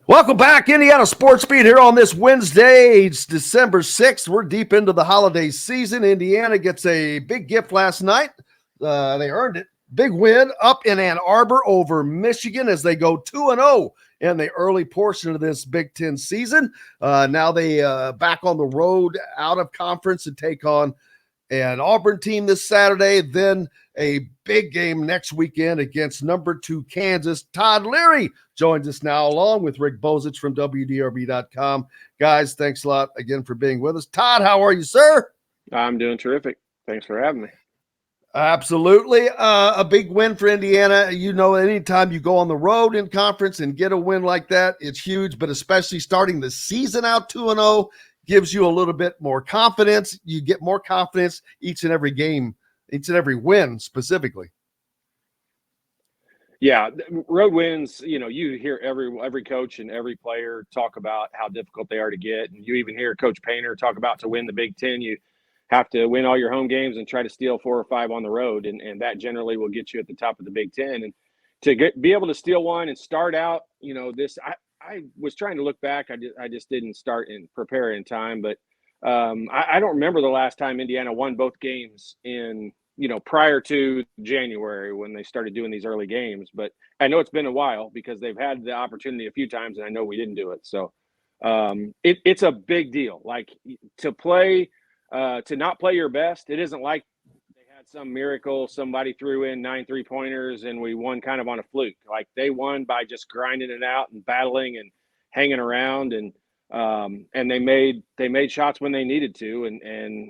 Welcome back, Indiana Sports Beat here on this Wednesday. It's December 6th. We're deep into the holiday season. Indiana gets a big gift last night. They earned it. Big win up in Ann Arbor over Michigan as they go 2-0 in the early portion of this Big Ten season. Now they back on the road out of conference and take on an Auburn team this Saturday, then a big game next weekend against number 2 Kansas. Todd Leary joins us now along with Rick Bozich from WDRB.com. Guys, thanks a lot again for being with us. Todd, how are you, sir? I'm doing terrific. Thanks for having me. Absolutely. A big win for Indiana. You know, anytime you go on the road in conference and get a win like that, it's huge, but especially starting the season out 2-0 gives you a little bit more confidence. You get more confidence each and every game, each and every win specifically. Yeah, road wins, you hear every coach and every player talk about how difficult they are to get. And you even hear Coach Painter talk about to win the Big Ten, you have to win all your home games and try to steal 4 or 5 on the road. And that generally will get you at the top of the Big Ten. And to be able to steal one and start out, I was trying to look back. I just didn't start and prepare in time, but I don't remember the last time Indiana won both games in, prior to January when they started doing these early games. But I know it's been a while because they've had the opportunity a few times, and I know we didn't do it. So it's a big deal. Like to not play your best. It isn't like some miracle, somebody threw in 9 3-pointers and we won kind of on a fluke. Like they won by just grinding it out and battling and hanging around, and they made shots when they needed to, and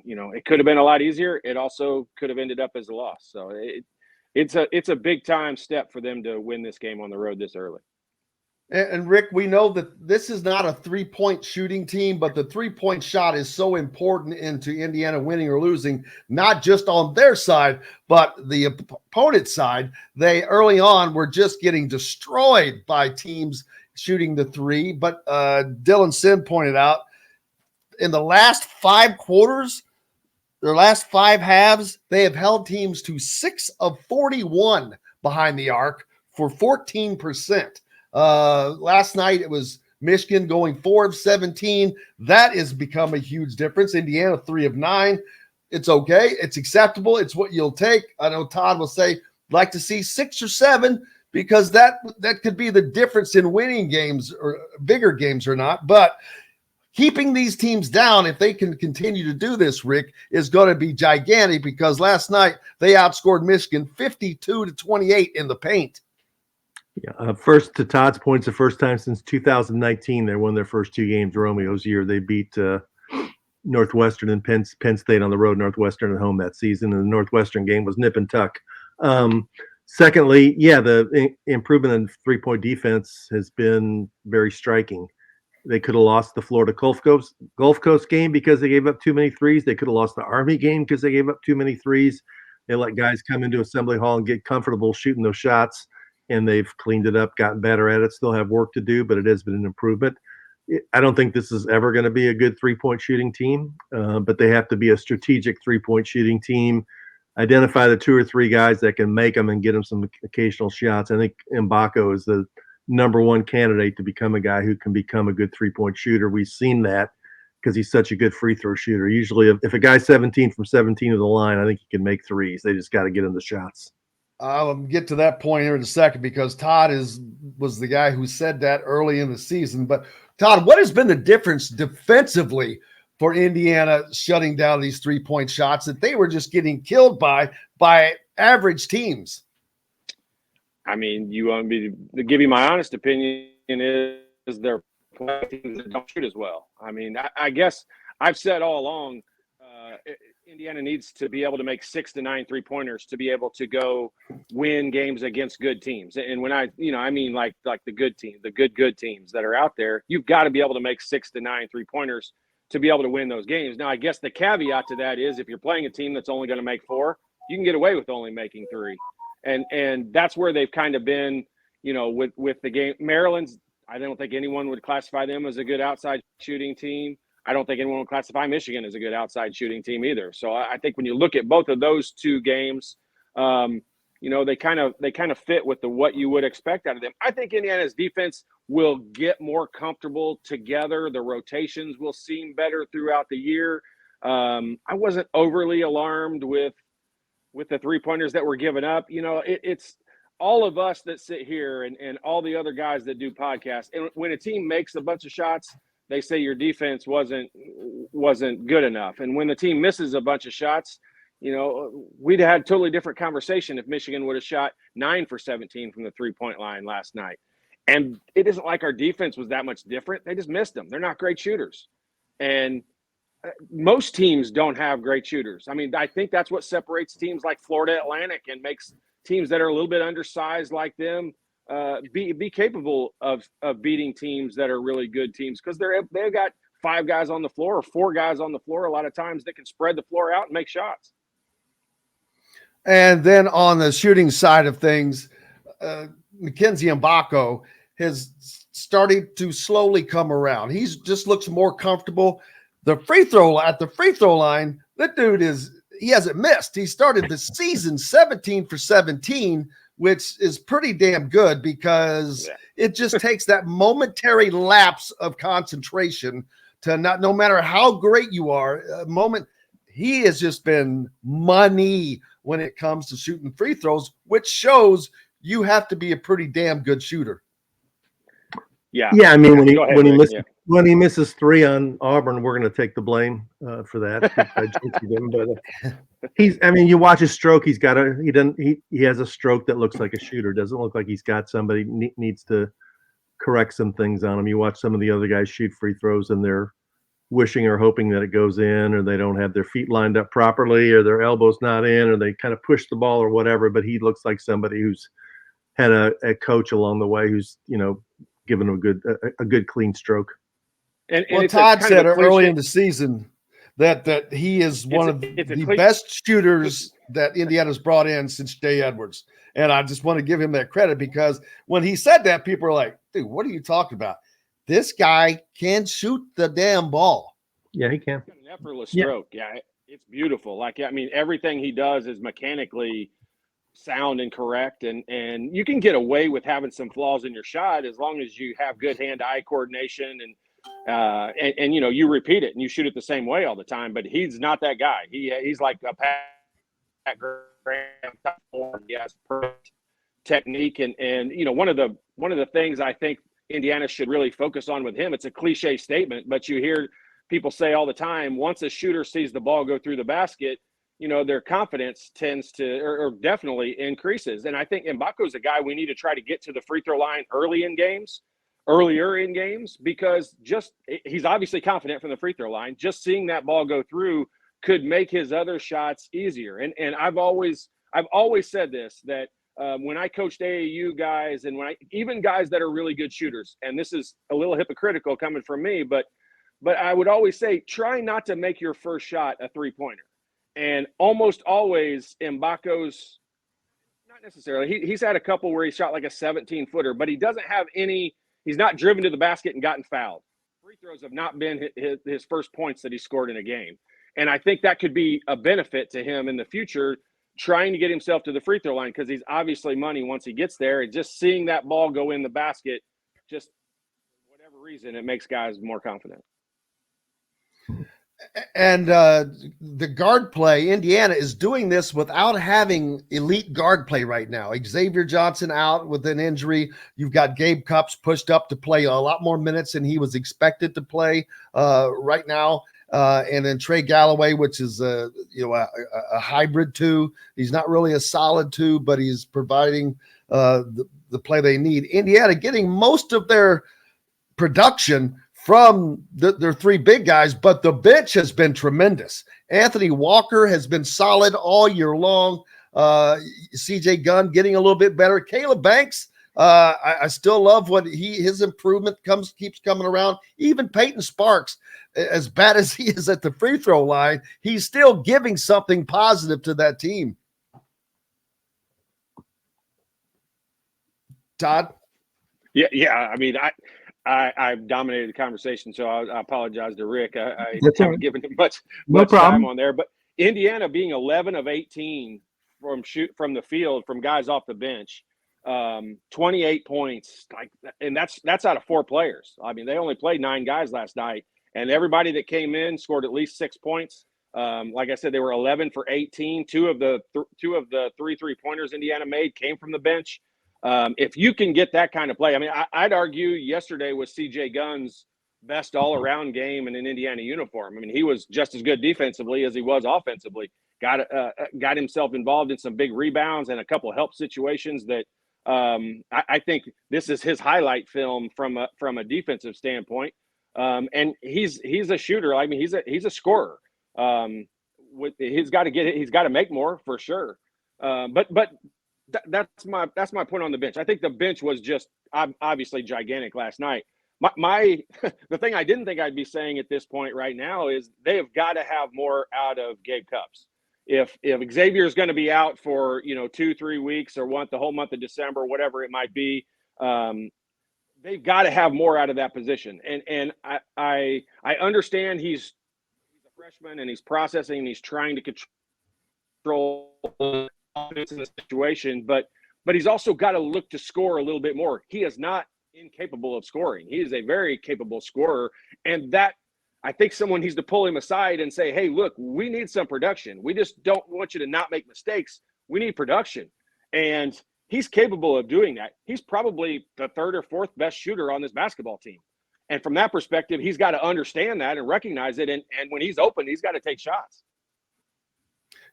it could have been a lot easier. It also could have ended up as a loss. So it's a big time step for them to win this game on the road this early. And Rick, we know that this is not a 3-point shooting team, but the 3-point shot is so important into Indiana winning or losing, not just on their side, but the opponent's side. They early on were just getting destroyed by teams shooting the 3. But Dylan Sin pointed out in the last 5 quarters, their last 5 halves, they have held teams to 6 of 41 behind the arc for 14%. Last night it was Michigan going 4 of 17. That has become a huge difference. Indiana 3 of 9. It's okay. It's acceptable. It's what you'll take. I know Todd will say, like to see 6 or 7 because that could be the difference in winning games or bigger games or not. But keeping these teams down, if they can continue to do this, Rick, is going to be gigantic because last night they outscored Michigan 52-28 in the paint. Yeah, first to Todd's points, the first time since 2019 they won their first 2 games. Romeo's year, they beat Northwestern and Penn State on the road, Northwestern at home that season, and the Northwestern game was nip and tuck. Secondly, the improvement in 3-point defense has been very striking. They could have lost the Florida Gulf Coast game because they gave up too many threes. They could have lost the Army game because they gave up too many threes. They let guys come into Assembly Hall and get comfortable shooting those shots. And they've cleaned it up, gotten better at it, still have work to do, but it has been an improvement. I don't think this is ever going to be a good 3-point shooting team, but they have to be a strategic 3-point shooting team, identify the 2 or 3 guys that can make them and get them some occasional shots. I think Mbako is the number 1 candidate to become a guy who can become a good 3-point shooter. We've seen that because he's such a good free throw shooter. Usually if a guy's 17 from 17 to the line, I think he can make threes. They just got to get him the shots. I'll get to that point here in a second because Todd was the guy who said that early in the season. But Todd, what has been the difference defensively for Indiana shutting down these 3-point shots that they were just getting killed by average teams? I mean, you want me to give you my honest opinion is they're playing teams that don't shoot as well. I mean, I guess I've said all along, Indiana needs to be able to make 6 to 9 3-pointers to be able to go win games against good teams. And when I mean like the good team, the good teams that are out there, you've got to be able to make 6 to 9 3-pointers to be able to win those games. Now, I guess the caveat to that is if you're playing a team that's only going to make 4, you can get away with only making 3. And that's where they've kind of been, with the game. Maryland's, I don't think anyone would classify them as a good outside shooting team. I don't think anyone would classify Michigan as a good outside shooting team either. So I think when you look at both of those 2 games, they kind of fit with what you would expect out of them. I think Indiana's defense will get more comfortable together. The rotations will seem better throughout the year. I wasn't overly alarmed with the 3-pointers that were given up. It's all of us that sit here and all the other guys that do podcasts. And when a team makes a bunch of shots, they say your defense wasn't good enough. And when the team misses a bunch of shots, we'd have had a totally different conversation if Michigan would have shot 9 for 17 from the 3-point line last night. And it isn't like our defense was that much different. They just missed them. They're not great shooters. And most teams don't have great shooters. I mean, I think that's what separates teams like Florida Atlantic and makes teams that are a little bit undersized like them be capable of beating teams that are really good teams, because they've got 5 guys on the floor or 4 guys on the floor a lot of times that can spread the floor out and make shots. And then on the shooting side of things, Mackenzie Mbako has started to slowly come around. He just looks more comfortable. At the free throw line, that dude he hasn't missed. He started the season 17 for 17, which is pretty damn good, because it just takes that momentary lapse of concentration to no matter how great you are, he has just been money when it comes to shooting free throws, which shows you have to be a pretty damn good shooter. Yeah. Yeah. I mean, when he misses 3 on Auburn, we're going to take the blame for that. You watch his stroke. He has a stroke that looks like a shooter. Doesn't look like he's got somebody needs to correct some things on him. You watch some of the other guys shoot free throws and they're wishing or hoping that it goes in, or they don't have their feet lined up properly, or their elbows not in, or they kind of push the ball or whatever. But he looks like somebody who's had a coach along the way who's, given him a good clean stroke. And Todd said early in the season that he is one of the best shooters that Indiana's brought in since Jay Edwards. And I just want to give him that credit, because when he said that, people are like, dude, what are you talking about? This guy can shoot the damn ball. Yeah, he can. An effortless stroke. Yeah, it's beautiful. Everything he does is mechanically sound and correct, and you can get away with having some flaws in your shot as long as you have good hand-eye coordination and you repeat it and you shoot it the same way all the time. But he's not that guy. He's like a Pat Graham. He has perfect technique, and one of the things I think Indiana should really focus on with him, it's a cliche statement, but you hear people say all the time, once a shooter sees the ball go through the basket, their confidence tends to or definitely increases. And I think Mbako's a guy we need to try to get to the free throw line earlier in games, because he's obviously confident from the free throw line. Just seeing that ball go through could make his other shots easier. And I've always said this, that when I coached AAU guys, and even guys that are really good shooters, and this is a little hypocritical coming from me, but I would always say, try not to make your first shot a 3-pointer. And almost always Mbako's, not necessarily, he's had a couple where he shot like a 17-footer, but he doesn't have he's not driven to the basket and gotten fouled. Free throws have not been his first points that he scored in a game. And I think that could be a benefit to him in the future, trying to get himself to the free throw line, because he's obviously money once he gets there. And just seeing that ball go in the basket, just for whatever reason, it makes guys more confident. And the guard play, Indiana is doing this without having elite guard play right now. Xavier Johnson out with an injury. You've got Gabe Cupps pushed up to play a lot more minutes than he was expected to play right now. And then Trey Galloway, which is a hybrid 2. He's not really a solid 2, but he's providing the play they need. Indiana getting most of their production from their 3 big guys, but the bench has been tremendous. Anthony Walker has been solid all year long. CJ Gunn getting a little bit better. Caleb Banks, I still love what his improvement keeps coming around. Even Peyton Sparks, as bad as he is at the free throw line, he's still giving something positive to that team. Todd? Yeah. I mean, I've dominated the conversation, so I apologize to Rick. I haven't given him much time on there. But Indiana being 11 of 18 from the field from guys off the bench. 28 points, and that's out of 4 players. I mean, they only played 9 guys last night, and everybody that came in scored at least 6 points. Like I said, they were 11 for 18. Two of the 3 3-pointers Indiana made came from the bench. If you can get that kind of play, I mean, I'd argue yesterday was CJ Gunn's best all-around game in an Indiana uniform. I mean, he was just as good defensively as he was offensively. Got himself involved in some big rebounds and a couple help situations that I think this is his highlight film from a defensive standpoint. And he's a shooter. I mean, he's a scorer. He's got to make more for sure. But that's my point on the bench. I think the bench was just obviously gigantic last night. The thing I didn't think I'd be saying at this point right now is they have got to have more out of Gabe Cupps. If Xavier is going to be out for 2-3 weeks or the whole month of December, whatever it might be, they've got to have more out of that position. And I understand he's a freshman and he's processing and he's trying to control the offense in the situation, but he's also got to look to score a little bit more. He is not incapable of scoring. He is a very capable scorer, and that I think someone needs to pull him aside and say, hey, look, we need some production. We just don't want you to not make mistakes. We need production. And he's capable of doing that. He's probably the 3rd or 4th best shooter on this basketball team. And from that perspective, he's got to understand that and recognize it. And when he's open, he's got to take shots.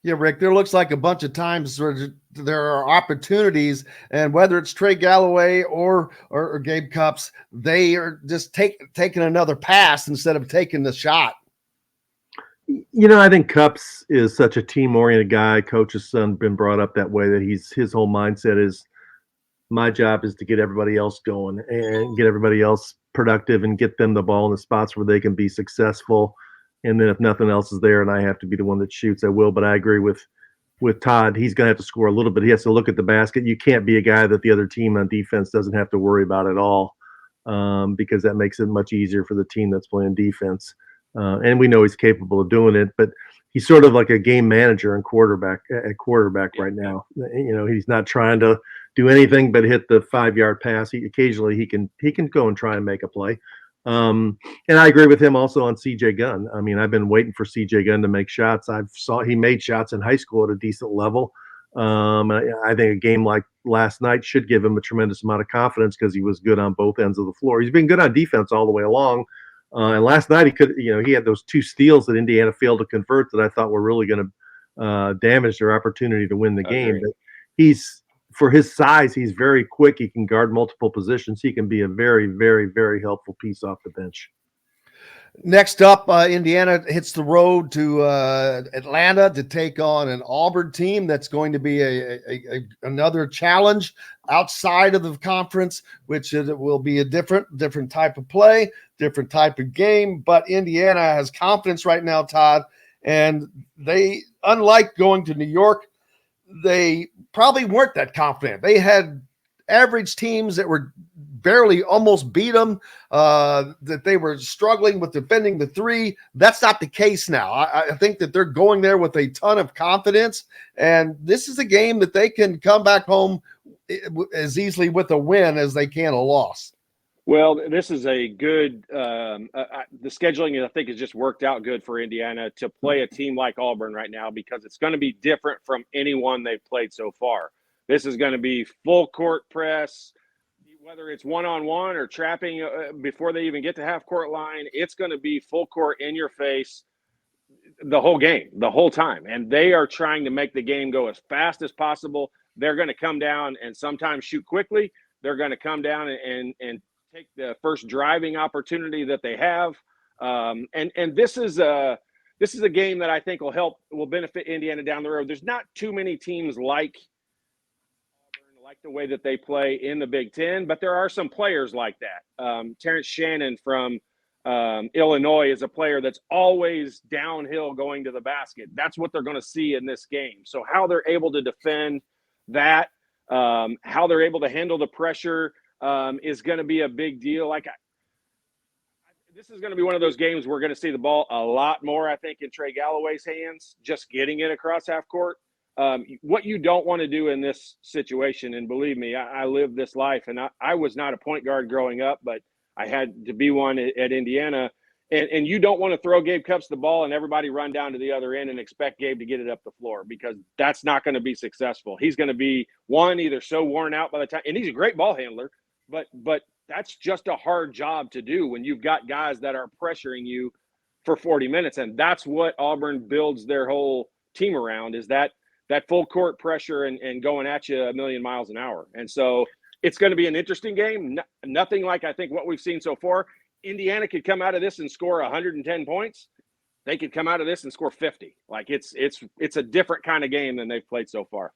Yeah, Rick, there looks like a bunch of times where there are opportunities, and whether it's Trey Galloway or Gabe Cupps, they are just taking another pass instead of taking the shot. I think Cupps is such a team-oriented guy. Coach's son been brought up that way, that his whole mindset is, my job is to get everybody else going and get everybody else productive and get them the ball in the spots where they can be successful. And then if nothing else is there and I have to be the one that shoots, I will. But I agree with Todd. He's going to have to score a little bit. He has to look at the basket. You can't be a guy that the other team on defense doesn't have to worry about at all, because that makes it much easier for the team that's playing defense. And we know he's capable of doing it, but he's sort of like a game manager and quarterback right now. He's not trying to do anything but hit the 5-yard pass. Occasionally he can go and try and make a play. And I agree with him also on CJ Gunn. I mean, I've been waiting for CJ Gunn to make shots. He made shots in high school at a decent level. I think a game like last night should give him a tremendous amount of confidence because he was good on both ends of the floor. He's been good on defense all the way along. And last night he had those 2 steals that Indiana failed to convert that I thought were really going to damage their opportunity to win the game. But for his size, he's very quick. He can guard multiple positions. He can be a very, very, very helpful piece off the bench. Next up, Indiana hits the road to Atlanta to take on an Auburn team that's going to be another challenge outside of the conference, which will be a different type of play, different type of game. But Indiana has confidence right now, Todd, and they, unlike going to New York, they probably weren't that confident. They had average teams that were barely almost beat them, that they were struggling with defending the 3. That's not the case now. I think that they're going there with a ton of confidence, and this is a game that they can come back home as easily with a win as they can a loss. Well, this is a good the scheduling, I think, has just worked out good for Indiana to play a team like Auburn right now, because it's going to be different from anyone they've played so far. This is going to be full court press, whether it's one-on-one or trapping before they even get to half court line. It's going to be full court in your face the whole game, the whole time. And they are trying to make the game go as fast as possible. They're going to come down and sometimes shoot quickly. They're going to come down and take the first driving opportunity that they have. And this is a game that I think will benefit Indiana down the road. There's not too many teams like the way that they play in the Big Ten, but there are some players like that. Terrence Shannon from Illinois is a player that's always downhill going to the basket. That's what they're going to see in this game. So how they're able to defend that, how they're able to handle the pressure is going to be a big deal. This is going to be one of those games we're going to see the ball a lot more, I think, in Trey Galloway's hands, just getting it across half court. What you don't want to do in this situation, and believe me, I lived this life, and I was not a point guard growing up, but I had to be one at Indiana. And you don't want to throw Gabe Cupps the ball and everybody run down to the other end and expect Gabe to get it up the floor, because that's not going to be successful. He's going to be either so worn out by the time, and he's a great ball handler, but that's just a hard job to do when you've got guys that are pressuring you for 40 minutes. And that's what Auburn builds their whole team around, is that full court pressure and going at you a million miles an hour. And so it's going to be an interesting game. Nothing like I think what we've seen so far. Indiana could come out of this and score 110 points. They could come out of this and score 50. Like it's a different kind of game than they've played so far.